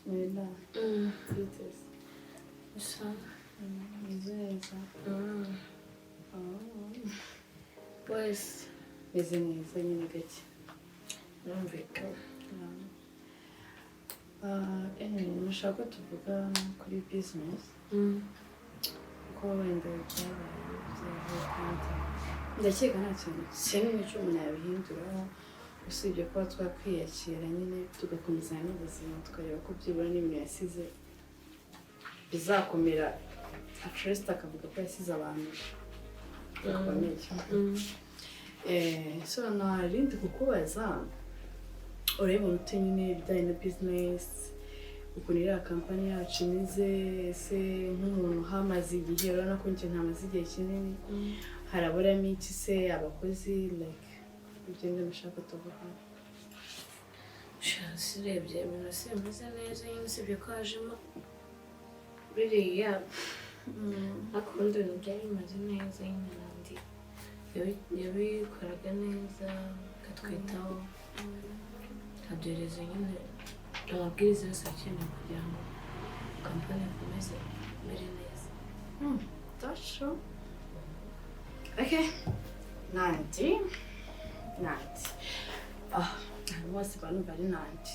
Nella. Peters. Isa. Neza. Pues. Meze neza nyine gake. Numvikana. Nashaka tuvuga kuri business. Ko wenda byabaye kandi ndakeka nta kintu kinini cy'umuntu yabihinduraho usibye kuba twakwiyakira nyine tugakomeza n'ubuzima tukareba ko byibura n'ibintu yasize bizakomera atrest akavuga ko yasize abantu bakomeye. So narindi kukubaza urabona ute nyine ibijyanye na business ukuntu iriya kampani yacu imeze ese nk'umuntu hamaze igihe urabona ko njye ntamaze igihe kinini haraburamo iki se abakozi like ibyo ndashaka tuvuga sirebye ibintu simeze neza nyine usibye ko hajemo biriya akundi ibintu byari bimaze neza nyine nandi yabikoraga neza akatwitaho aduhereza nyine amabwiriza yose akenewe kugira ngo kampani ikomeze imere neza. That's true. Okay. Nandi. Bose bantu bari Nandi.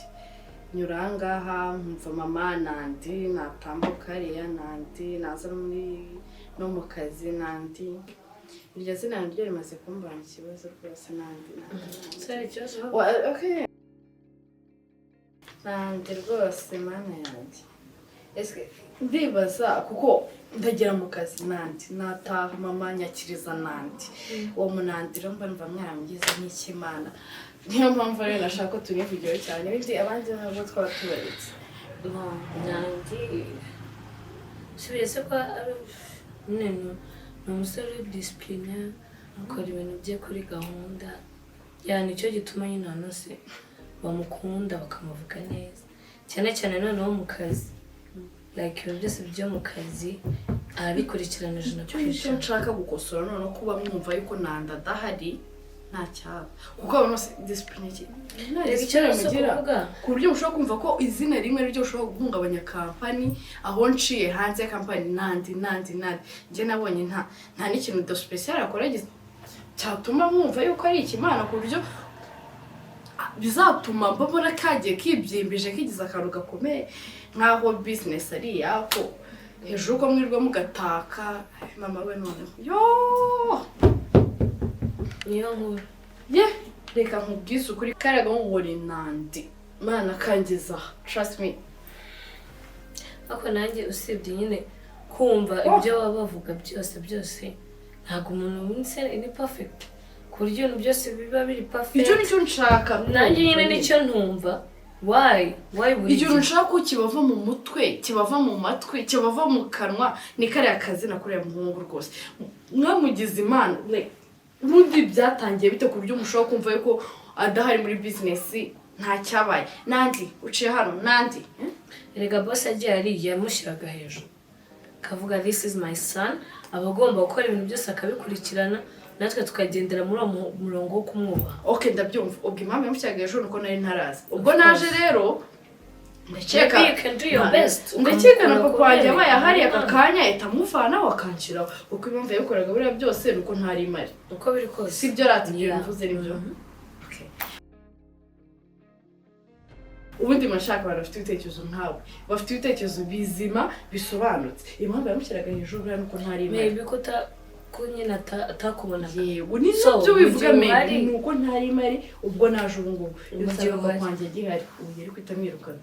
Nyura ngaha mva mama Nandi natambuka ariya Nandi naza no mu kazi Nandi. Iryo zina ryo rimaze kumbana ikibazo rwose Nandi. Sorry, just okay. Nandi rwose mana yanjye. Ese ndibaza kuko ndagera mu kazi Nandi nataha mama nyakiriza Nandi. Uwo munandi rero mba mwaramugeze nk'ikimana. Niyo mpamvu rero nashaka tunivugiye cyane bindi abandi nabo twatubaretse. Nandi sibese ko nene umusore discipline akora ibintu bye kuri gahunda. Yani icyo gituma nyine nanose bamukunda bakamuvuga neza cyane cyane noneho mu kazi like ibintu byose byo mu kazi arabikurikirana ijana cyo nshaka gukosora noneho kuba mwumva yuko Nanda adahari nta cyaba kuko abantu bose discipline iki ku buryo mushobora kumva ko izina rimwe ryo ushobora guhungabanya kampani aho nciye hanze ya kampani Nandi njye nabonye nta n'ikintu de special akora cyatuma mwumva yuko ari ikimana ku buryo bizatuma mbona kagiye kibyimbije kigize akantu gakomeye nkaho business ari yako hejuru ko mwirwa mugataka mama we none niyo nkuru reka nkubwize ukuri karaga ngo ni Nandi mana kangiza trust me ako nanjye usibye nyine kumva ibyo baba bavuga byose ntago umuntu wese ni perfect ku buryo ibintu byose biba biri perfect. Icyo nicyo nshaka nanjye nyine nicyo ntumva why buri icyo nshaka ko kibava mu mutwe kibava mu matwi kibava mu kanwa ni kariya kazi nakoreye muhungu rwose mwamugize imana ubundi byatangiye bite ku buryo mushobora kumva yuko adahari muri business nta cyabaye Nandi uciye hano Nandi erega boss agiye ari yamushyiraga hejuru kavuga this is my son abagomba gukora ibintu byose akabikurikirana natwe tukagendera muri murongo wo kumwubaha. Okay ndabyumva ubwo impamvu yamushyiraga hejuru nuko nari ntarazi ubwo naje rero ndakeka na papa wanjye yabaye ahari aka kanya itamufana wakanshyiraho uko impamvu yakoraga buriya byose nuko ntari mari uko biri kose sibyo ratiye mvuze nibyo. Okay ubundi mashaka abantu bafite ibitekerezo nkawe bafite ibitekerezo bizima bisobanutse impamvu yamushyiraga hejuru buriya nuko ntari mari maybe ko nyine atakubonaga yewe ni byo bivuga maybe nuko ntari mari ubwo naje ubu ngubu ibyo kwanjye gihari ubu yari kwitamwirukana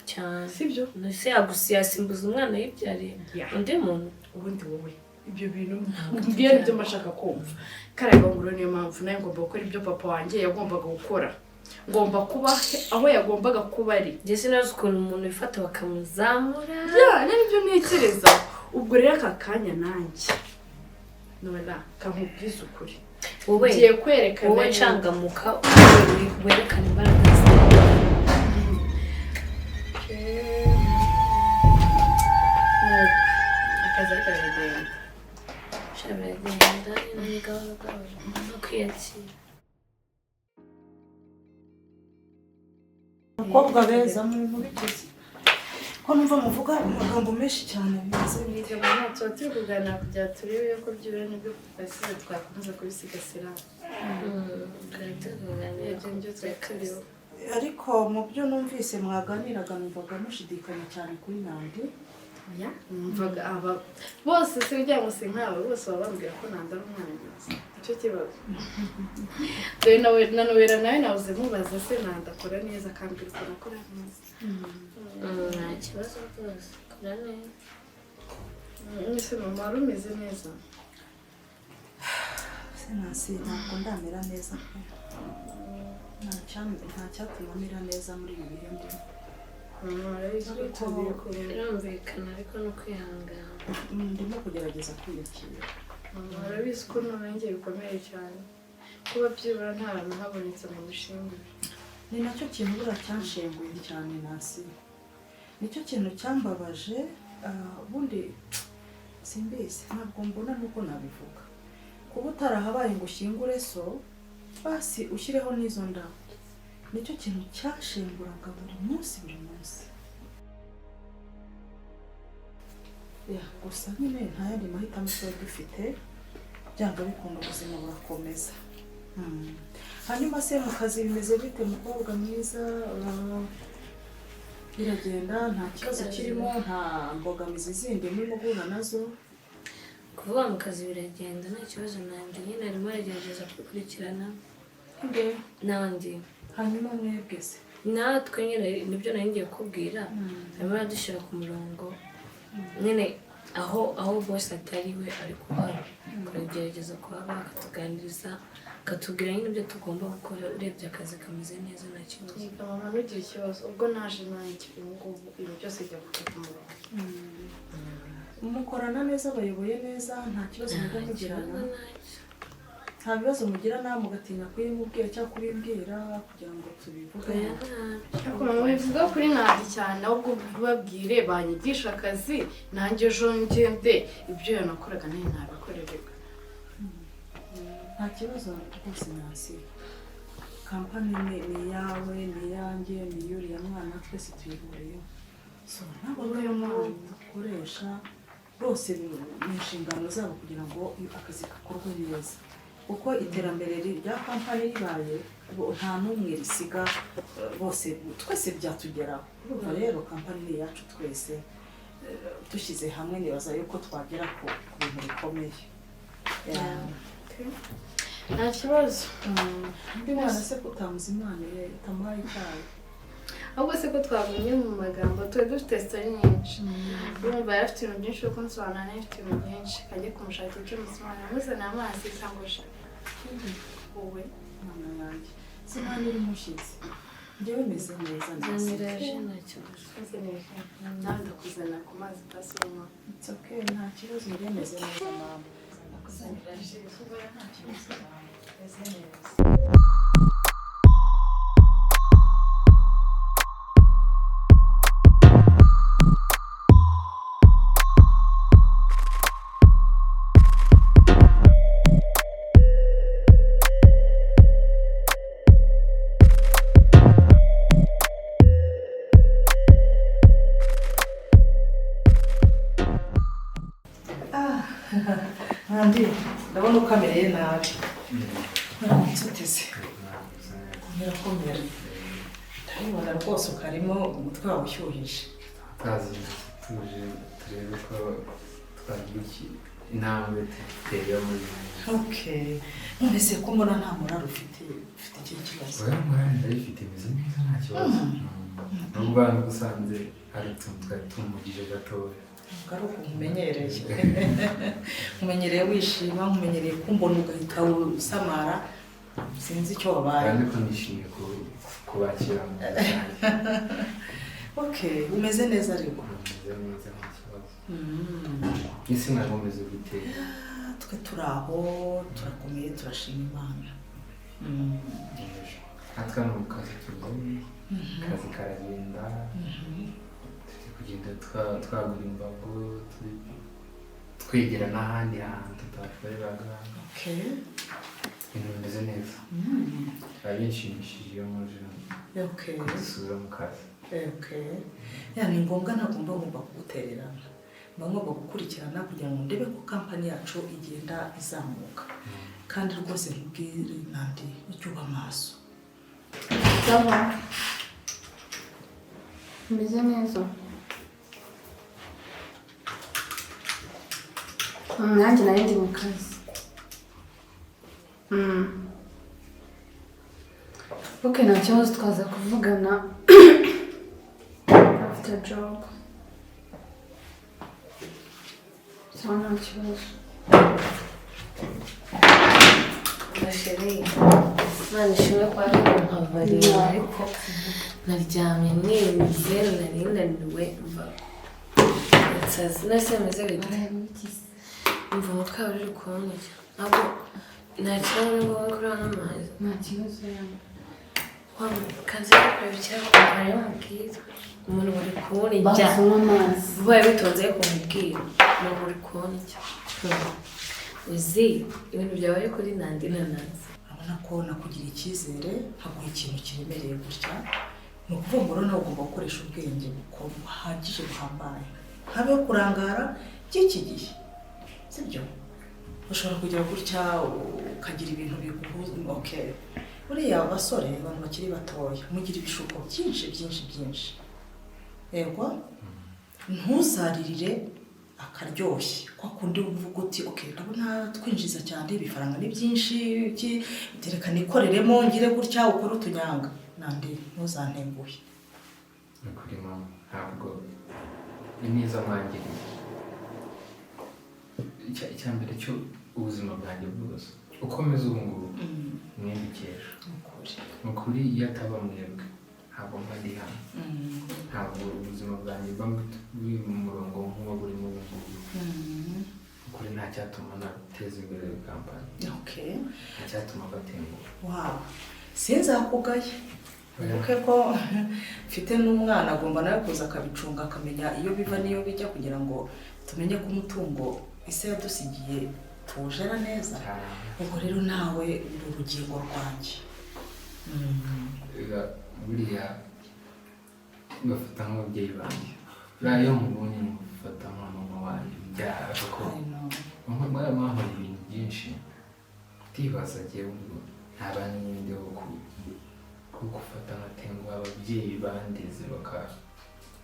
cyane sibyo nose yagusiyasimbuza umwana yibyariye undi muntu ubundi wowe ibyo bintu mbwiye ibyo mashaka kumva karaga nguro niyo mpamvu nayo ngomba gukora ibyo papa wanjye yagombaga gukora ngomba kuba aho yagombaga kuba ari njye sinazi ukuntu umuntu bifata bakamuzamura nibyo ntekereza ubwo rero aka kanya nanjye nona kamubwiza ukuri wowe ngiye kwerekana wowe cangamuka werekana imbaraga zawe akazi karagenda shabagenda ni gahoro no kwiyakira abakobwa beza muri mubigeze ko numva muvuga amagambo menshi cyane bimeze Nige mama tuba turi kuganira kugira turebe ko by'ibiro nibyo twasize twakomeza kubisigasira. Ibyo nibyo twakariho. ariko mu byo numvise mwaganiraga numvaga mushidikanya cyane kuri Nandi. Ya, numvaga aba bose se ujya ngo se nkawe bose baba bambwira ko Nandi ari umwana mwiza. Icyo kibazo. Dore nawe nawe nabuze mubaza se Nandi akora neza kandi uri akora neza. Nta kibazo rwose akora neza. Ese mama wari umeze neza? Sinasi ntabwo ndamera neza pe. Nta cyatuma mera neza muri ibi bihe ndimo. Birumvikana ariko no kwihangana. Ndimo kugerageza kwiyakira. Urabizi ko nanjye bikomeye cyane. Kuba byibura nta hantu habonetse mu mushinga. Ni nacyo kintu bura cyanshenguye cyane Nasi. Nicyo kintu cyambabaje ubundi simbizi ntabwo mbona nuko nabivuga. Kuba utarahabaye ngo ushyingure so basi ushyireho n'izo ndabo. Nicyo kintu cyashenguraga buri munsi. Ya gusa nyine nta yandi mahitamo tuba dufite byanga bikunda ubuzima burakomeza. Hanyuma se mu kazi bimeze bite mukobwa mwiza? Biragenda nta kibazo kirimo, nta mbogamizi zindi murimo guhura nazo? Kuvuga mu kazi biragenda nta kibazo nanjye nyine arimo aragerageza kubikurikirana n'andi. Hanyuma mwebwe se? Natwe nyine nibyo nari ngiye kukubwira arimo aradushyira ku murongo nyine aho bose atari we ariko kugerageza kuhaba akatuganiriza akatubwira nyine ibyo tugomba gukora urebye akazi kameze neza nta kibazo. Niga mama ntugire ikibazo ubwo naje nanjye ubu ngubu ibintu byose bijya ku murongo. Mukorana neza bayoboye neza nta kibazo mujya mugirana? Nta bibazo mugirana mugatinya kubimubwira cyangwa kubimbwira kugira ngo tubivuge? Ariko mama bivuga kuri Nandi cyane ahubwo babwire banyigisha akazi nanjye ejo ngende ibyo yanakoraga nayo nabikorerega. Nta kibazo rwose Nasi. Kampani ni iyawe, ni iyanjye, ni iy'uriya mwana twese tuyihuriyeho. So ntabwo ariyo mpamvu dukoresha bose ni inshingano zabo kugira ngo akazi gakorwe neza. Kuko iterambere rya kampani ribaye nta n'umwe risiga bose twese byatugeraho. Urumva rero kampani ni iyacu twese dushyize hamwe nibaza yuko twagera ku bintu bikomeye. Nta kibazo. Undi mwana se ko utamuzi Imana utamuhaye icyayi? Ahubwo se ko twagumye mu magambo tuba dufite sitori nyinshi. Urumva yari afite ibintu byinshi yo kunsobanura nayo ifite ibintu byinshi kajya kumushakira icyo musobanura muzana amazi cyangwa sha wowe mwana yanjye sinani uri mushyitsi njyewe meze neza nzaniraje nta kibazo. Nawe ndakuzana ku mazi utasoma. It's okay nta kibazo njyewe meze neza mama. Ndakuzaniraje kubera nta kibazo meze neza. Nandi ndabona ukamereye nabi. Uramutse uteze birakomera. Ndabibona rwose ukarimo umutwe wawe ushyuhije. Kazi tuje turebe ko twagira intambwe tuteye muri. Okay. None se ko mbona nta morale ufite ikintu kibazo? Oya morale ndayifite meze neza nta kibazo. Nubwo hano gusanze ari twari tumugije gatoya. Garuka umumenyereye. Umumenyereye wishima, umumenyereye kumbona ugahita usamara. Sinzi icyo wabaye. Kandi ko nishimiye kubakira mu Okay, umeze neza ariko. Umeze neza nta kibazo. Isi ntabwo umeze gute? Twe turaho, turakomeye, turashima Imana. Natwe mu kazi turi, akazi karagenda. Kugenda twagura imbago, twegera n'ahandi hantu tutakoreraga. Okay. Ibintu bimeze neza. Biba binshimishije iyo muje Okay. kudusura mu kazi. Okay. Yani ngombwa ntagomba kugutererana. Ngomba gukurikirana kugira ngo ndebe ko kampani yacu igenda izamuka. Kandi rwose nkubwire nandi icyuba amaso. Saba. Meze neza. Nanjye nari ndi mu kazi. Okay, nta kibazo twaza kuvugana after job. So nta kibazo. Bashiri mwana ishimwe kwa nkabarira ariko naryamye nirinze narinaniwe mva nsazi nasemeze bite mva umutwe uri kunywa ntabwo nta kibazo ngo ngura n'amazi Nta kibazo yangu. kanze kurabikira kumara y'umubwira umuntu uri kubona Basoma amazi. vuba bitonze kumubwira umuntu uri kubona uzi ibintu byabaye kuri nandi nanazi Urabona ko nakugira icyizere haguha ikintu kiremereye gutya. Ni ukuvuga ngo nawe ugomba gukoresha ubwenge buhagije buhambaye. Habe kurangara by'iki gihe. Sibyo? Ushobora kugira gutya ukagira ibintu biguhuza. Okay. Uriya abasore abantu bakiri batoya mugira ibishuko byinshi. Yego? Ntuzaririre akaryoshye kwa kundi uvuga uti okay ndabona twinjiza cyane ibifaranga ni byinshi byerekana ikoreremo ngire gutya ukora utunyanga nandi ntuzantenguhe Ukuri mama ntabwo ineza mwangiriye icyambere cyo ubuzima bwanjye bwose ukomeza ubu ngubu mwembikesha ukuri iyo ataba mwebwe ntabwo mba ndi hano ntabwo ubuzima bwanjye mba buri mu murongo nk'uwo burimo ubu ngubu ukuri nta cyatuma nateza imbere kampani nta cyatuma batenguha wow sinzakugaye uke ko mfite n'umwana agomba nawe kuza akabicunga akamenya iyo biva n'iyo bijya kugira ngo tumenye ko umutungo ise yadusigiye tuwujera neza ubwo rero nawe uri urugingo rwanjye buriya bafata nk'ababyeyi banjye buriya iyo mubonye mufata nka mama wanjye byara kuko mwahora ibintu byinshi utibaza agiye ngo ntaba n'iyindi wo gufata nkatenguha ababyeyi bandeze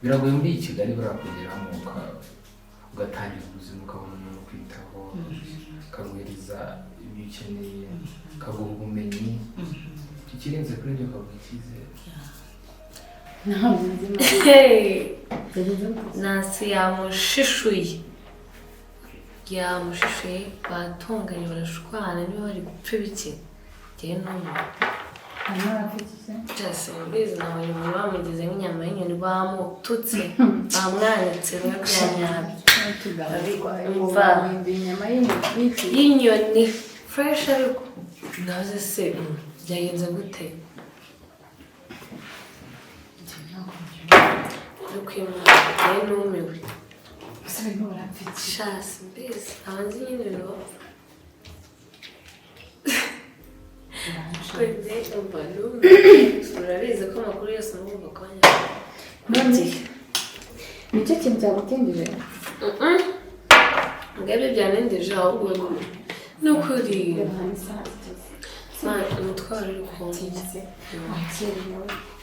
biragoye muri iyi Kigali barakugeramo ugatangira ubuzima ukabona umuntu kwitaho ukaguhereza ibyo ukeneye ukaguha ubumenyi ikirenze kuri ibyo ukaguha icyizere Ntabwo nzima. Nansi yamushishuye batonganye barashwana niba bari gupfa ibiki njyewe n'umuntu byose mbizi nawe umuntu bamugize nk'inyama y'inyoni bamututse bamwanitse bimwe bya y'inyoni fresh ariko naze se byagenze gute kwimana numiwe shasi mbizi abanzi nyine birabapfa urabizi ko amakuru yose n'ubuvuga ko nicyo kintu cyagutindije ngabyo byanendeje ahubwo ni ukuri umutwaro uri kuwungize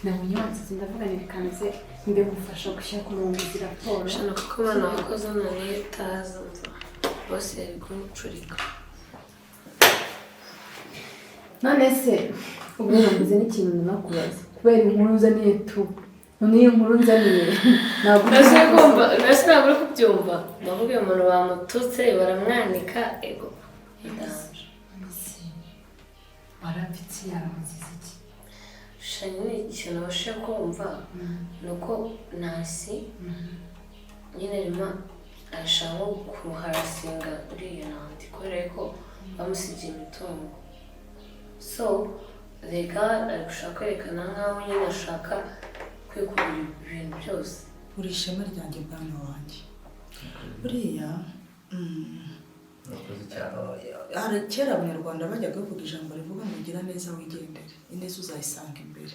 nabonye wansize ndavuga ntibikanze mbe gufasha gushyira ku murongo izi raporo shana kuko abana bakoze na leta bose yari kumucurika none se ubu navuze n'ikintu nakubaza kubera inkuru uzaniye tu none iyo nkuru nzaniye ntabwo nasi ntabwo uri kubyumva ndavuga umuntu bamututse baramwanika ego ndanje warapfitse yaramuzize iki shani ni ikintu abashaka kumva ni uko nasi nyine rima ashaka kuharasinga uriya nandi kubera ko bamusigiye imitungo so reka ari gushaka kwerekana nk'aho nyine ashaka kwikubira ibintu byose uri ishema ryanjye bwana wanjye buriya kera abanyarwanda bajyaga bavuga ijambo rivuga ngo gira neza wigendere ineza uzayisanga imbere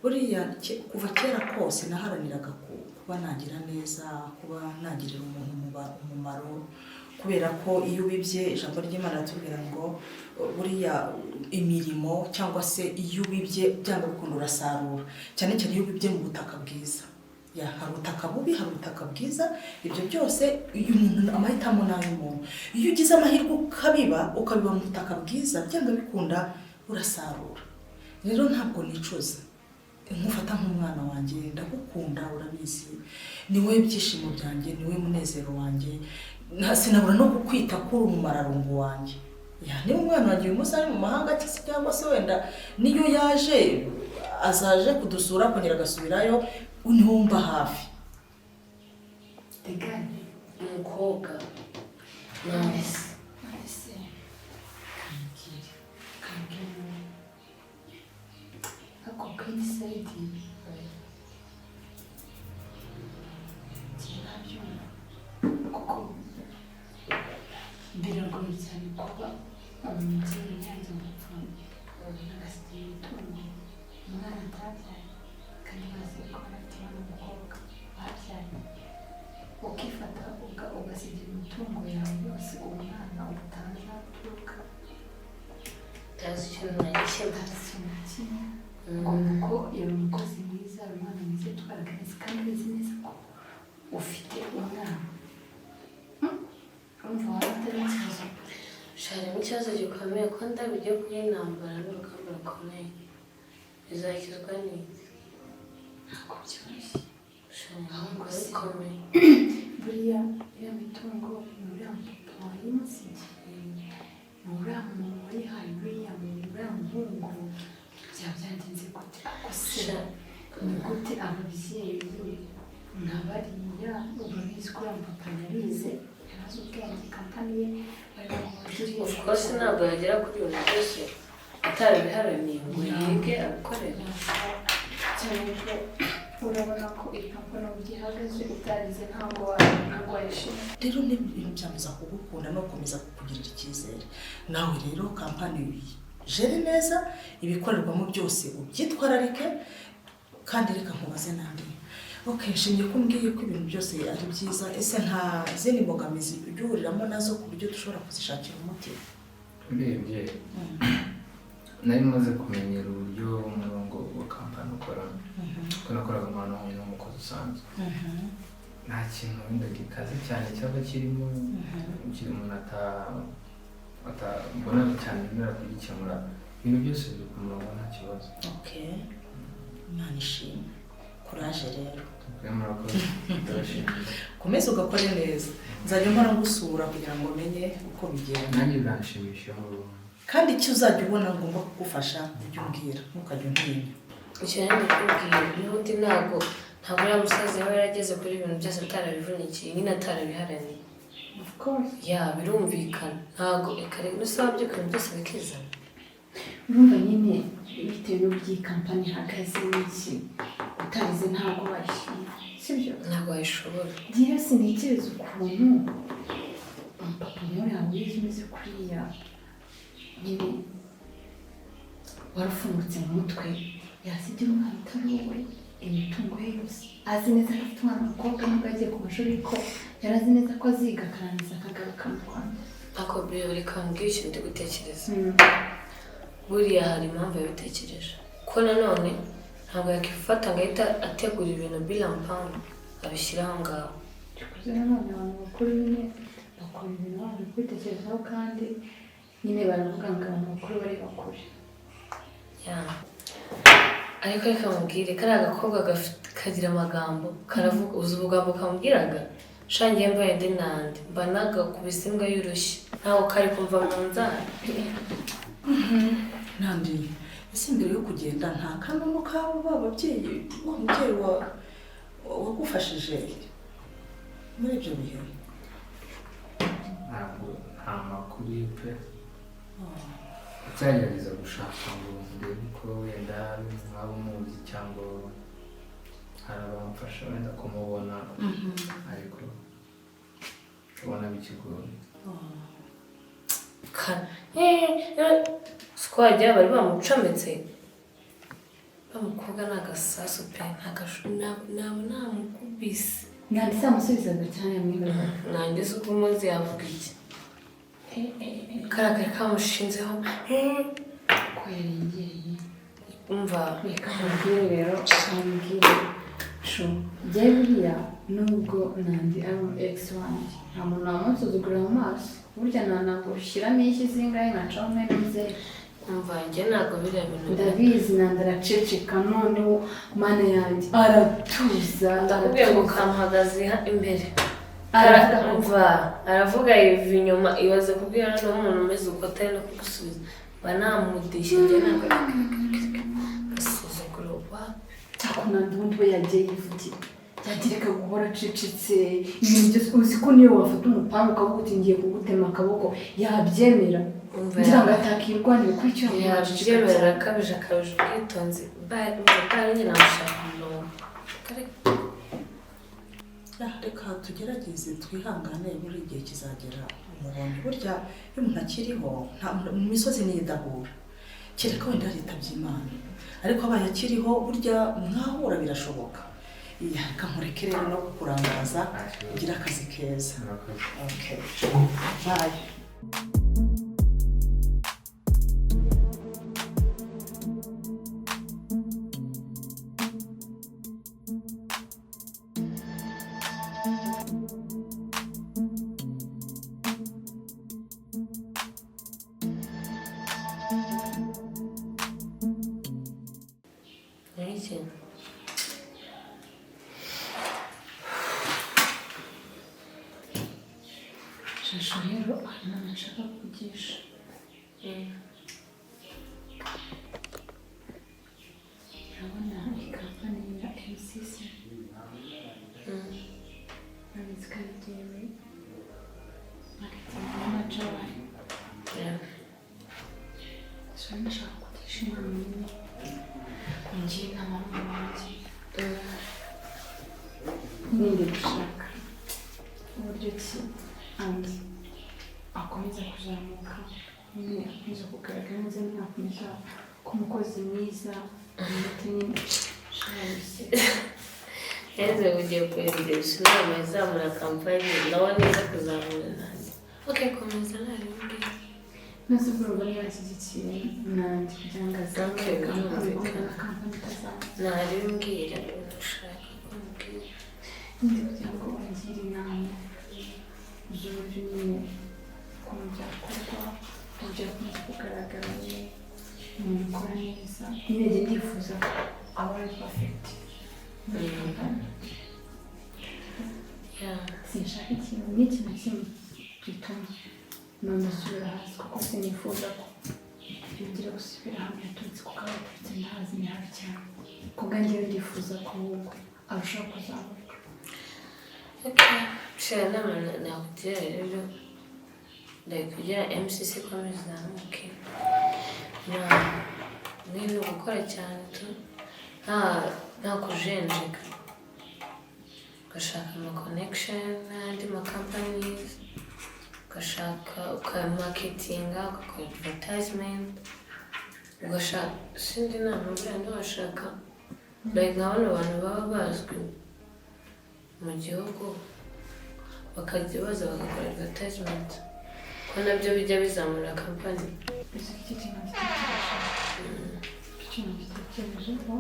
buriya kuva kera kose naharaniraga kuba nagira neza, kuba nagirira umuntu umumaro, kubera ko iyo ubibye ijambo ry'Imana ratubwira ngo buriya imirimo cyangwa se iyo ubibye byanga bikunda urasarura, cyane cyane iyo ubibye mu butaka bwiza. Hari ubutaka bubi, hari ubutaka bwiza, ibyo byose iyo umuntu amahitamo n'ay'umuntu. Iyo ugize amahirwe ukabiba mu butaka bwiza byanga bikunda urasarura. Rero ntabwo nicuza, nkufata nk'umwana wanjye, ndagukunda urabizi, ni wowe byishimo byanjye, ni wowe munezero wanjye, sinabura no kukwita kuri umumararongo wanjye. Niba umwana wanjye uyu munsi ari mu mahanga cyangwa se wenda niyo yaje azaje kudusura kongera agasubirayo, unumva hafi. Teganya umukobwa nonese ako kwisaidi kinabyumva kuko biragoye cyane kuba umubyeyi yanjye umupfumu agasigira imitungo umwana atabyaye kandi bazi ko bafite umukobwa babyaye, ukifata ugasigira imitungo yawe yose uwo mwana utazaturuka utazi ikintu na kimwe ngo nuko yari umukozi mwiza, umwana mwiza utwaraga neza kandi uzi neza ko ufite umwana. Urumva waba atari ikibazo? Harimo ikibazo gikomeye ko ndabigiye kuyintambara n'urugamba rukomeye, bizakizwa n'iki? Ntabwo byoroshye, ahubwo bikomeye. Buriya iyo mitungo ni uriya mupapa wayimusigiye, ni uriya muntu wayihaye uriya muhungu, byaba byagenze gute? Gusa ni gute ababyeyi nka bariya urabizi ko uriya mupapa yarize, yarazi ubwenge, kampani ye of course ntabwo yagera kuri ibintu byose atarabiharaniye ngo yige abikorere. Cyane ko urabona ko iyi kampani uburyo ihagaze utarize ntabwo wayishima. Rero ni ibintu byameza kugukunda no gukomeza kukugirira icyizere. Nawe rero kampani jere neza, ibikorerwamo byose ubyitwararike, kandi reka nkubaze nandi. Okay, nshimye ko mbwiye ko ibintu byose ari byiza. Ese nta zindi mbogamizi ujya uhuriramo nazo ku buryo dushobora kuzishakira umuti? Urebye nari maze kumenyera uburyo umurongo wa kampani ukora, kuko nakoraga umwana wanjye n'umukozi usanzwe. Nta kintu wenda gikaze cyane cyaba kirimo, umuntu atabona cyane bimera kugikemura, ibintu byose biri ku murongo nta kibazo. Okay, Imana ishimwe. Kuraje rero. Komeza ugakore neza. Nzajya mpora ngusura kugira ngo menye uko bigenda. Nanjye biranshimisha kandi icyo uzajya ubona ngomba kugufasha ujye umbwira, ntukajya untinya. Icyo yandi kubwira n'ubundi ntabwo uriya musaza yaba yarageze kuri ibintu byose atarabivunikiye, nyine atarabiharaniye. Of course. Birumvikana. Ntabwo kare n'usaba byo ibintu byose bikizana. Urumva nyine bitewe n'uburyo iyi kampani ihagaze n'iki utarize ntabwo wayishima, sibyo? Ntabwo wayishobora. Rero sintekereza ukuntu umupapa nawe yawe yize umeze kuriya, nyine warafungutse mu mutwe, yasigira umwana utari wowe imitungo ye yose, azi neza ko afite umwana w'umukobwa nubwo yagiye ku mashuri, ariko yari azi neza ko aziga akarangiza akagaruka mu Rwanda. Ako biyo reka mbwira ikintu ndi gutekereza. Buriya hari impamvu yabitekereje, ko nanone ntabwo yakifata ngo ahita ategura ibintu bilampamvu abishyira aho ngaho. Kuko nanone abantu bakuru nyine bakora ibintu bari kubitekerezaho, kandi nyine baravuga ngo abantu bakuru bari bakure. Ariko reka mubwire, kariya agakobwa kagira amagambo, karavuga, uzi ubugambo kamubwiraga? Shangiye mbaye ndi nande, mba nagakubise imbwa y'urushyi, ntabwo kari kumva mu nzara. Nandi, ese mbere yo kugenda nta kanunu kabo bababyeyi, wa mubyeyi wagufashije muri ibyo bihe? Ntabwo nta makuru ye pe. Cyagerageza gushaka ngo ndebe ko wenda mwaba umuzi cyangwa hari abamfasha wenda kumubona, ariko ubona bikigoye. Twajya bari bamucometse umukobwa ni agasasu pe namukubise nanditse amusubizaga cyane yamwibaza nanjye se uko umuzi yavuga iki karagari kamushinzeho ko yarengeye umva reka mubwire rero mubwire sho byawe buriya nubwo nandi ari umu ex wanjye nta muntu wamusuzugurira mu maso burya ntabwo ushyiramo ishyi zingahe nkacaho mwene muzeye umva njye ntabwo biriya bintu ndabizi nandi araceceka noneho mana yanjye aratuza ndakubwiye ngo kamuhagaze imbere aravuga aravuga yiva inyuma ibaze kubwira n'umuntu umeze uko atari no kugusubiza mba namudishye njye ntabwo gasuzuguro cyakora nandi ubundi we yagiye yivugira yagereka guhora acecetse ibintu byose uzi ko niyo wafata umupanga ukavuga uti ngiye kugutema akaboko yabyemera ngira ngo atakirwanire kuri icyo yabyemera akabije ubwitonzi bari nyine amushaka umurongo reka tugerageze twihangane buri igihe kizagera umubonye burya iyo umuntu akiriho mu misozi niyidahura kereka wenda yaritabye Imana ariko abaye akiriho burya mwahura birashoboka reka nkureke rero no kukurangaza ugira akazi keza okay bye shasho rero hari n'ahantu nshaka kugisha urabona iyi kampani ya MCC nanditse ko ari jyewe marketing manager wayo shasho nashaka kugisha inama nyine kungira inama n'umuntu wanjye nindi gushaka uburyo ki andi akomeza kuzamuka nyine akomeza kugaragara neza nyine akomeza ko umukozi mwiza ndetse nyine shabise Eze ugiye kuyigisha inama izamura kampani nawe neza kuzamura nanjye komeza narimbwira nose kuruba yashyigikiye nanjye kugira ngo azamure kampani itazamuka narimbwira ushaka kumubwira nyine kugira ngo ungire inama z'uburyo nyine ukuntu byakorwa uburyo akomeza kugaragara umuntu ukora neza nyine njye ndifuza ko aba ari perfect sinshaka ikintu n'iki na kimwe gituma none asubira hasi kuko sinifuza ko yongera gusubira hamwe yaturutse kuko aba yaturutse ntazi ni habi cyane kubwo njyewe ndifuza ko ahubwo arushaho kuzamuka shira nama nakugira rero ndakugira MCC komeza zamuke niba gukora cyane tu nta kujenjeka ugashaka ama connection n'andi ma companies ugashaka ukamaketinga ugakora advertisement ugashaka sindi nama buriya ntiwashaka like nk'abano bantu baba bazwi mu gihugu bakajya baza bagakora advertisement ko nabyo bijya bizamura kampani iki kintu gitekerejeho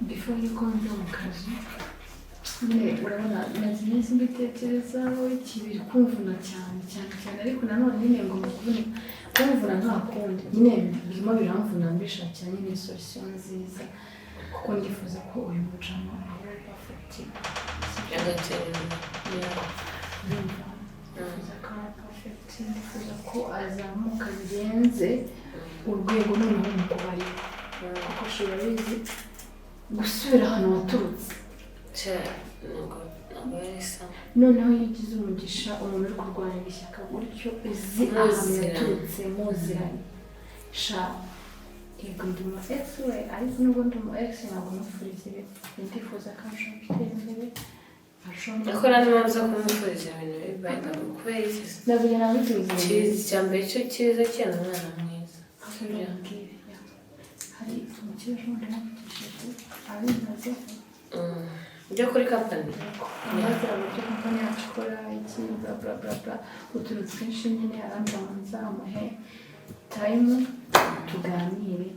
before yuko njya mu kazi nyine urabona maze iminsi mbitekerezaho ikibiri kumvuna cyane ariko nanone nyine ngo kumvuna nta kundi nyine birimo biramvuna mbishakira nyine solution nziza kuko ndifuza ko uyu mujama aba perfect ndifuza ko azamuka birenze urwego noneho mu kubari kuko ushobora bizi gusubira ahantu waturutse noneho iyo ugize umugisha umuntu uri kurwanira ishyaka gutyo uzi ahantu yaturutse muziranye sha yego ndi umu ex we ariko nubwo ndi umu ex ntabwo mufuriza ibi ndifuza ko arushaho gutera imbere ariko nta mpamvu zo kumufuriza ibintu bibaye kubera iki ntabwo nabituze icya mbere cyo cyiza cyane umwana mwiza hari umukire ushobora kumufashije abimazeho njya kuri kampani amaze uburyo kampani yacu ikora iki bla bla bla bla utuntu twinshi nyine arandanza amuhe tayimu tuganire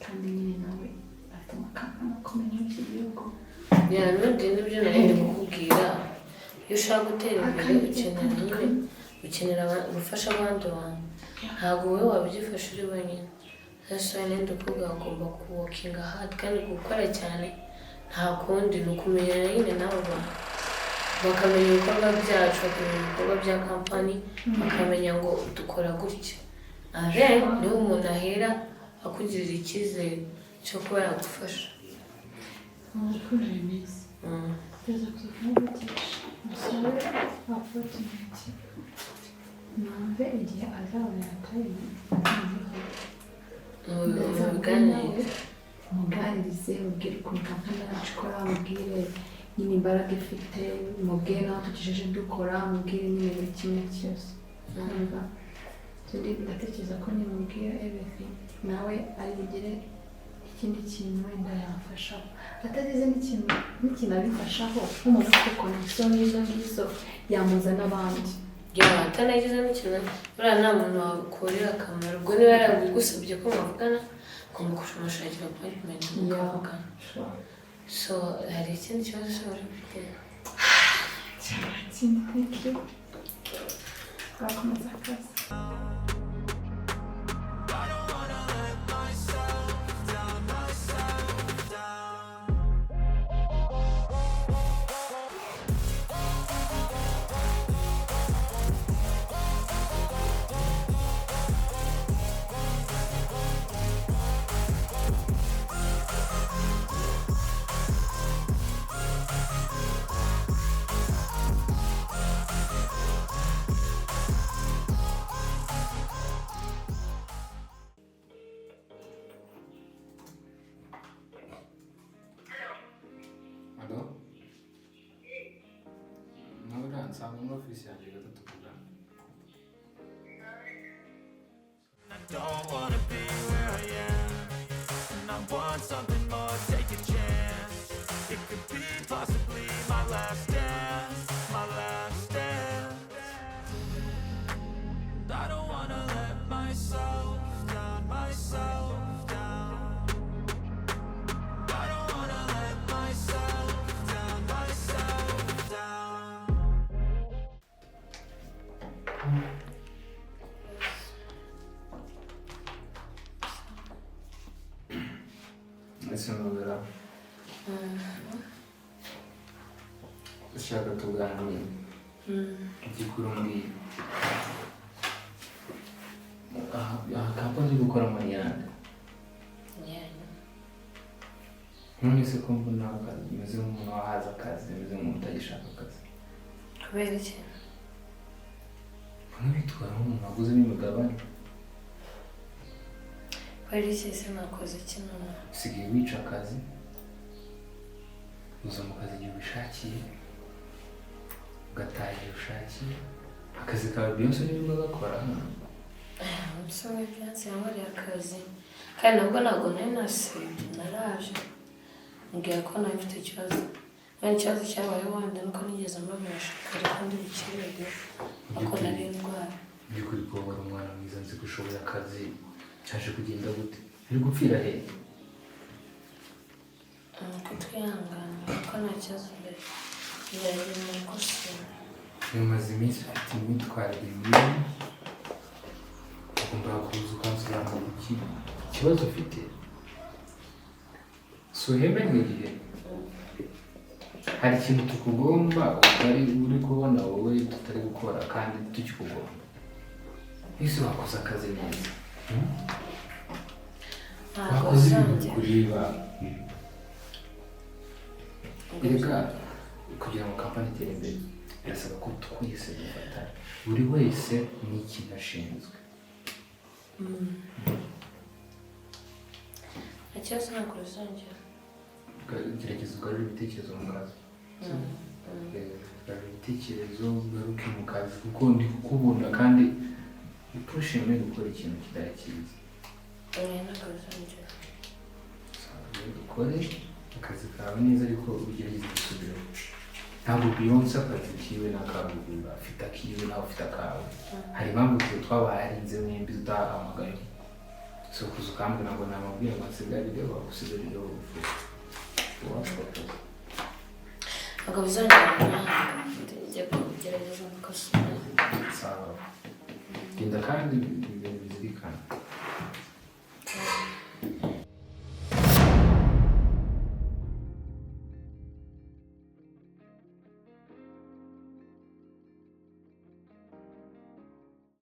kandi nyine nawe afite amakampani akomeye muri iki gihugu n'ubundi nibyo nari ndi kukubwira iyo ushaka gutera imbere ukenera gufasha abandi bantu ntabwo wowe wabyifasha uri wenyine rero nenda ukubwa ugomba kuwokinga hadi kandi gukora cyane nta kundi ni ukumenyana nyine n'abo bantu bakamenya ibikorwa byacu bakamenya ibikorwa bya kampani bakamenya ngo dukora gutya rero niho umuntu ahera akugirira icyizere cyo kuba yagufasha urukundo remezo teza kuzavugisha umusore wapotineti numve igihe azabona yatayimu muganirize mubwire ukuntu kampani yacu ikora mubwire nyine imbaraga ifite mubwire nawe tugejeje dukora mubwire nyine buri kimwe cyose ndatekereza ko nimubwira everything nawe ari bugire ikindi kintu wenda yamfashaho atagize n'ikintu abifashaho nk'umuntu ufite konegisiyo nk'izo ngizo yamuza n'abandi atanagize n'ikintu buriya nta muntu wakurira akamaro ubwo niba yarabigusabye ko mwavugana ugomba kumushakira appointment mukavugana so hari ikindi kibazo ushobora ufite ikindi thank you twakomeza akazi nsanga muri ofisi yanjye gatatu kugana. I don't wanna be where I am, and I want something more, take a chance. It could be possibly my last dance, my last dance. And I don't wanna let myself down, myself down. I don't wanna let myself down, myself down. Ese nubera ushaka tuganire igikuru muri kampani iri gukora muri yandi none se ko mbona meze nk'umuntu wahaza akazi meze nk'umuntu utagishaka akazi kubera iki mbona bitwara nk'umuntu waguze n'imigabane kubera iki se nakoze kino usigaye wica akazi uza mu kazi igihe ubishakiye ugataha igihe ushakiye akazi kawe byose nibwo gakora umusore w'ibyatsi yankoreye akazi kandi nabwo ntabwo nari nasibye naraje mbwira ko nawe mfite ikibazo wenda ikibazo cyabaye wenda nuko nigeze mbabasha kare kandi bikirego kuko nari indwara by'ukuri ko wari umwana mwiza nzi ko ushoboye akazi cyaje kugenda gute uri gupfira he nuko twihangana kuko nta kibazo mbere biragenda mu gusura umaze iminsi ufite imyitwarire mibi ugomba kuza ukansobanurira ikibazo ufite si uhemberwa igihe hari ikintu tukugomba utari uri kubona wowe tutari gukora kandi tukikugomba ese wakoze akazi neza wakoze ibintu kureba erega kugira ngo kampani itere imbere birasaba ko twese dufatanya buri wese n'ikintu ashinzwe nta kibazo ntabwo bizongera gerageza ugarure ibitekerezo mu kazi ugarure ibitekerezo ugaruke mu kazi kuko ndi kukubona kandi upushime gukora ikintu kitari cyiza ntabwo bizongera. ukore akazi kawe neza ariko ugerageze gusubiraho. Ntabwo Beyonce akazi kiwe n'akabugura afite akiwe nawe ufite akawe. Hari impamvu twe twabaharinze mwembi utahamagaye. So kuza ukambwira ngo namubwire ngo nsigarire wagusigarire ufu. Ntabwo bizongera njya kugerageza mukosora. Sawa. Genda kandi